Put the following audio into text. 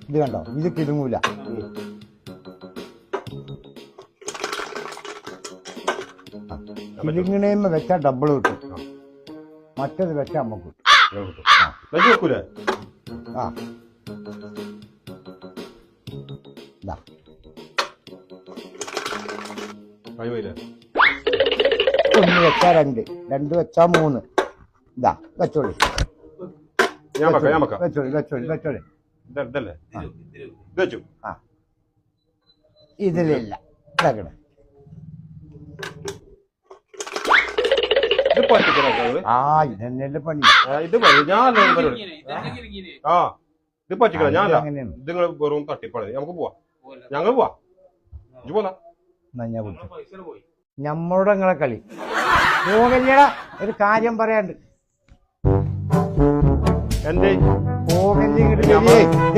ഇത് കണ്ടോ, ഇത് കിടുങ്ങൂല. കിടുങ്ങണേമ്മ വെച്ചാൽ ഡബിൾ കിട്ടും, മറ്റത് വെച്ചാൽ നമുക്ക് കിട്ടും. ആ ഒന്ന് വെച്ചാ രണ്ട് വെച്ചാ 3. ഇതാ വെച്ചോളി വെച്ചോളി വെച്ചോളി വെച്ചോളി. ആ ഇതിലില്ല, ഇതാക്കണേ. ആ ഇതന്നെയല്ലേ പണി. ഞമ്മളുടെ നിങ്ങളെ കളി പോകല്ലേടാ. ഒരു കാര്യം പറയാണ്ട് പോകല്ലേ.